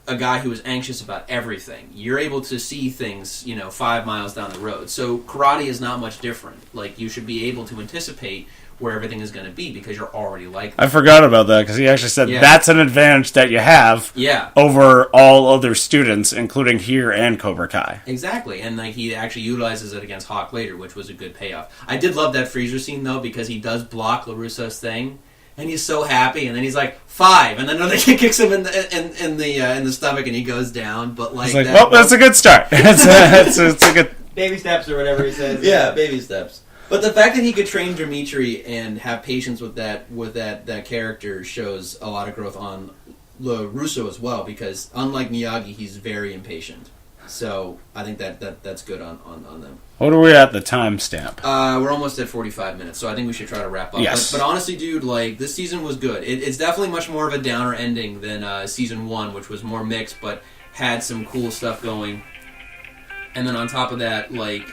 a guy who is anxious about everything. You're able to see things, 5 miles down the road. So karate is not much different. Like, you should be able to anticipate where everything is going to be because you're already like that.
I forgot about that because he actually said that's an advantage that you have over all other students, including here and Cobra Kai.
Exactly, and like he actually utilizes it against Hawk later, which was a good payoff. I did love that freezer scene though because he does block LaRusso's thing. And he's so happy, and then he's like 5, and then another kid kicks him in the stomach, and he goes down. But like,
that's a good start. it's a good
baby steps or whatever he says.
Yeah, baby steps. But the fact that he could train Dimitri and have patience with that character shows a lot of growth on LaRusso as well. Because unlike Miyagi, he's very impatient. So I think that's good on them.
What are we at the timestamp?
We're almost at 45 minutes, so I think we should try to wrap up.
Yes.
But honestly, dude, like this season was good. It's definitely much more of a downer ending than season 1, which was more mixed, but had some cool stuff going. And then on top of that, like,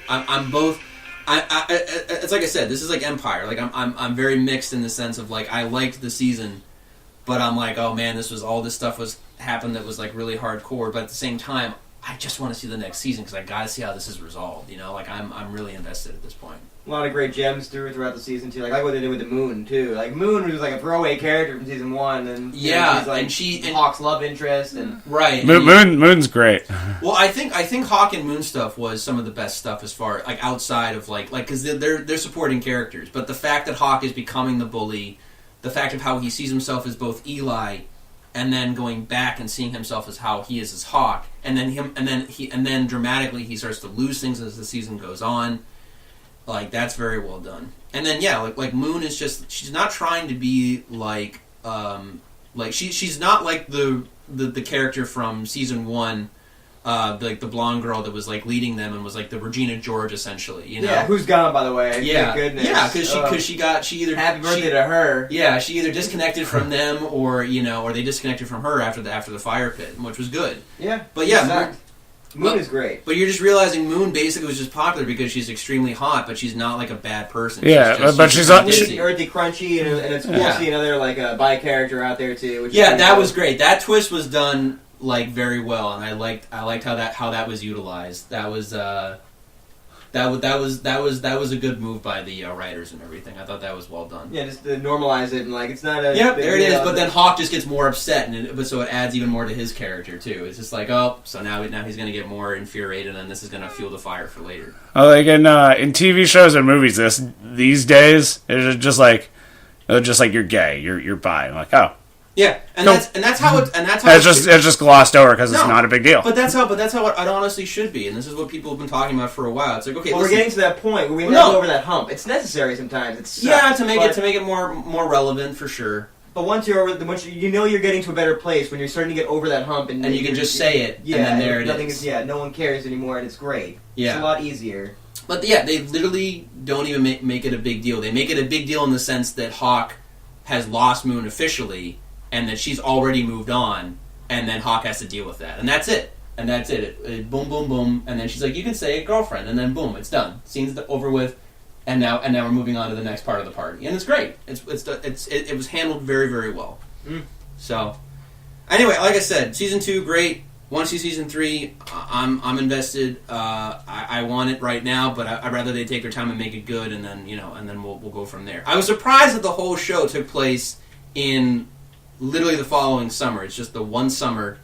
I'm both. It's like I said, this is like Empire. Like I'm very mixed in the sense of like I liked the season, but I'm like, oh man, all this stuff happened that was like really hardcore. But at the same time, I just want to see the next season because I got to see how this is resolved. Like I'm really invested at this point.
A lot of great gems throughout the season too. Like what they did with the Moon too. Like Moon was like a throwaway character from season 1, and she's like Hawk's love interest and
right.
Moon's great.
Well, I think Hawk and Moon stuff was some of the best stuff as far like outside of like because they're supporting characters, but the fact that Hawk is becoming the bully, the fact of how he sees himself as both Eli. And then going back and seeing himself as how he is as Hawk, and then dramatically he starts to lose things as the season goes on, Like that's very well done. And then like Moon is just she's not trying to be like she's not like the character from season 1. Like the blonde girl that was like leading them and was like the Regina George essentially, you know.
Yeah, who's gone by the way.
Yeah,
thank goodness.
Yeah, because she either
happy birthday to her.
Yeah, she either disconnected from them or or they disconnected from her after the fire pit, which was good.
Yeah,
but yeah,
Moon is great.
But you're just realizing Moon basically was just popular because she's extremely hot, but she's not like a bad person.
Yeah, she's not
earthy, crunchy, and it's cool to see another like a bi character out there too. Which
that was great. That twist was done like very well, and I liked how that was utilized. That was a good move by the writers and everything. I thought that was well done.
Yeah, just to normalize it and like it's not a
there it is. But then Hawk just gets more upset, so it adds even more to his character too. It's just like so now he's going to get more infuriated, and this is going to fuel the fire for later.
Like in TV shows and movies, these days it's just like you're gay, you're bi. I'm like
yeah, and that's how
it's just glossed over because it's not a big deal.
But that's how it honestly should be, and this is what people have been talking about for a while. It's like
we're getting to that point where we have over that hump. It's necessary sometimes.
To make it more relevant for sure.
But once you're you're getting to a better place when you're starting to get over that hump, and
you can just say it. Yeah, and then there it is.
No one cares anymore, and it's great.
Yeah,
it's a lot easier.
But they literally don't even make it a big deal. They make it a big deal in the sense that Hawk has lost Moon officially. And that she's already moved on, and then Hawk has to deal with that, and that's it. It boom, boom, boom, and then she's like, "You can say it, girlfriend," and then boom, it's done. Scene's over with, and now we're moving on to the next part of the party, and it's great. It was handled very, very well. So, anyway, like I said, season 2 great. Want to see season 3? I'm invested. I want it right now, but I'd rather they take their time and make it good, and then we'll go from there. I was surprised that the whole show took place in literally the following summer. It's just the one summer,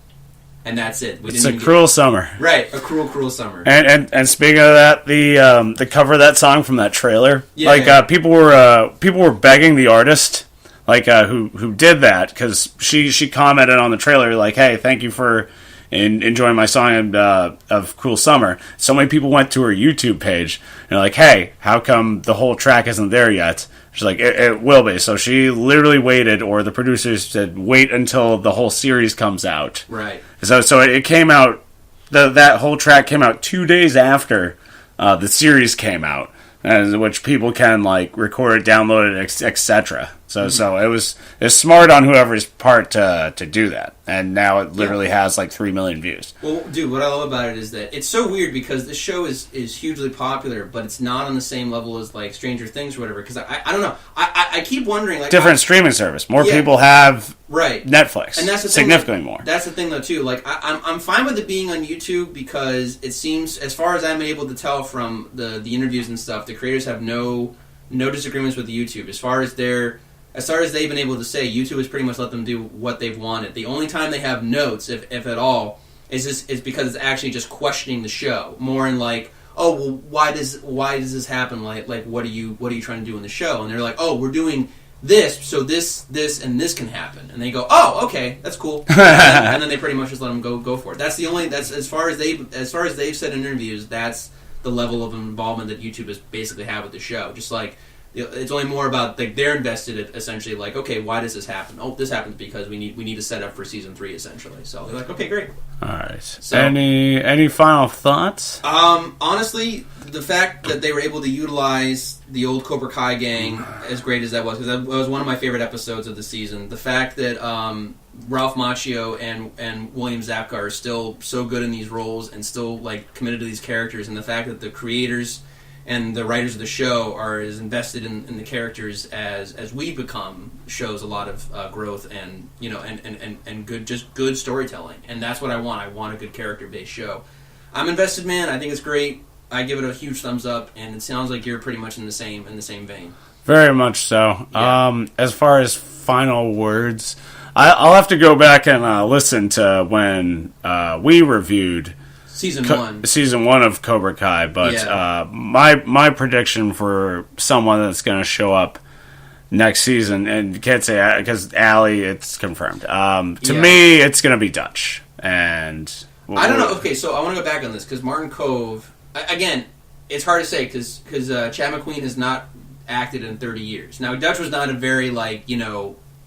and that's it.
It's a cruel summer.
Right, a cruel summer.
And speaking of that, the cover of that song from that trailer, people were begging the artist, who did that, because she commented on the trailer like, "Hey, thank you for enjoying my song of Cruel Summer." So many people went to her YouTube page and they're like, "Hey, how come the whole track isn't there yet?" She's like, it will be. So she literally waited, or the producers said, wait until the whole series comes out.
Right.
So it came out, that whole track came out 2 days after the series came out, which people can record it, download it, etc. So it's smart on whoever's part to do that, and now it literally has 3 million views.
Well, dude, what I love about it is that it's so weird because this show is hugely popular, but it's not on the same level as Stranger Things or whatever. Because I don't know, I keep wondering
different streaming service. More people have Netflix,
and that's the
significantly more.
That's the thing though too. I'm fine with it being on YouTube because it seems, as far as I'm able to tell from the interviews and stuff, the creators have no disagreements with YouTube as far as they've been able to say. YouTube has pretty much let them do what they've wanted. The only time they have notes, if at all, is because it's actually just questioning the show more in oh well, why does this happen? What are you trying to do in the show? And they're like, oh, we're doing this, so this and this can happen. And they go, oh, okay, that's cool. and then they pretty much just let them go for it. That's as far as they've said in interviews. That's the level of involvement that YouTube has basically had with the show. Just it's only more about they're invested essentially okay, why does this happen? Oh, this happens because we need to set up for season 3 essentially. So they're like, okay, great.
All right. So, any final thoughts?
Honestly, the fact that they were able to utilize the old Cobra Kai gang as great as that was, because that was one of my favorite episodes of the season. The fact that Ralph Macchio and William Zabka are still so good in these roles and still committed to these characters, and the fact that the creators and the writers of the show are as invested in the characters as we become, shows a lot of growth and and good storytelling. And that's what I want. I want a good character-based show. I'm invested, man. I think it's great. I give it a huge thumbs up, and it sounds like you're pretty much in the same vein.
Very much so. Yeah. As far as final words, I'll have to go back and listen to when we reviewed Season 1 of Cobra Kai, but my prediction for someone that's going to show up next season, and can't say because Allie, it's confirmed. To me, it's going to be Dutch, and
I don't know. Okay, so I want to go back on this because Martin Kove, again, it's hard to say because Chad McQueen has not acted in 30 years. Now, Dutch was not a very,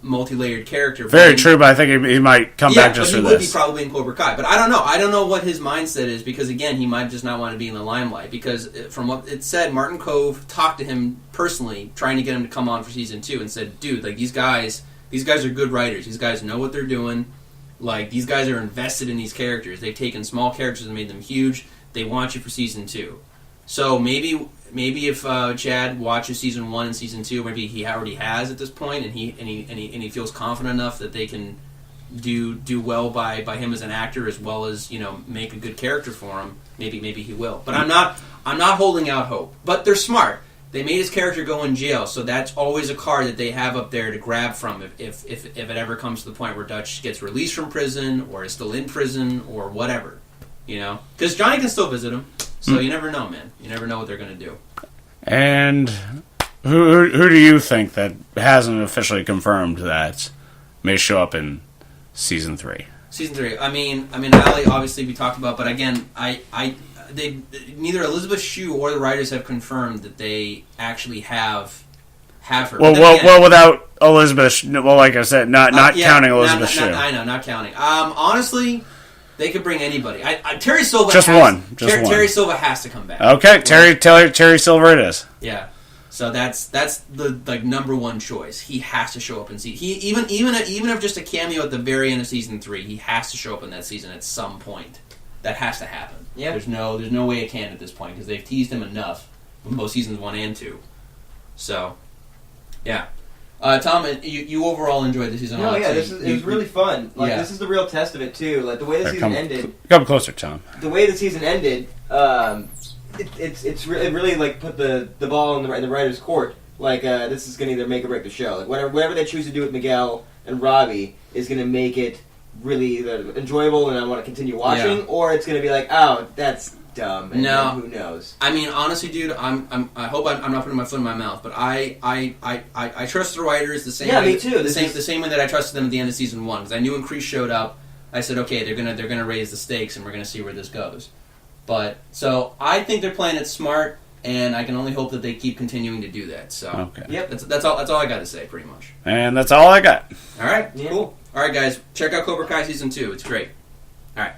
multi-layered character.
Very true, but I think he might come back just for this.
Yeah, but he would be probably in Cobra Kai. But I don't know. I don't know what his mindset is because, again, he might just not want to be in the limelight. Because from what it said, Martin Kove talked to him personally, trying to get him to come on for season 2, and said, dude, these guys are good writers. These guys know what they're doing. These guys are invested in these characters. They've taken small characters and made them huge. They want you for season 2. So maybe if Chad watches season 1 and season 2, maybe he already has at this point, and he feels confident enough that they can do well by him as an actor as well as make a good character for him. Maybe he will. But I'm not holding out hope. But they're smart. They made his character go in jail, so that's always a card that they have up there to grab from if it ever comes to the point where Dutch gets released from prison or is still in prison or whatever. Because Johnny can still visit him. So you never know, man. You never know what they're going to do. And
who do you think that hasn't officially confirmed that may show up in season 3?
Season 3. I mean, Allie, obviously we talked about, but again, they neither Elizabeth Shue or the writers have confirmed that they actually have her.
Well, without Elizabeth, like I said, not counting Elizabeth Shue.
I know, not counting. Honestly. They could bring anybody. Terry Silva.
Just one.
Terry Silva has to come back.
Okay, Terry Silva it is.
Yeah. So that's the number one choice. He has to show up and see. He even if just a cameo at the very end of season 3, he has to show up in that season at some point. That has to happen. Yeah. There's no way it can at this point because they've teased him enough in both seasons 1 and 2. So, yeah. Tom, you overall enjoyed the season.
No, yeah, it was really fun. This is the real test of it too. Like the way the season ended.
Come closer, Tom.
The way the season ended, it really put the ball in the writer's court. This is going to either make or break the show. Whatever they choose to do with Miguel and Robbie is going to make it really either enjoyable and I want to continue watching, or it's going to be oh, that's dumb. And
no,
who knows?
I mean, honestly, dude, I hope I'm not putting my foot in my mouth, but I trust the writers the same.
Yeah,
way,
me too.
The same way that I trusted them at the end of season 1, because I knew when Kreese showed up, I said, okay, they're gonna raise the stakes, and we're gonna see where this goes. But so I think they're playing it smart, and I can only hope that they keep continuing to do that. So
yep,
that's all I got to say, pretty much.
And that's all I got.
All right, cool. All right, guys, check out Cobra Kai season 2. It's great. All right.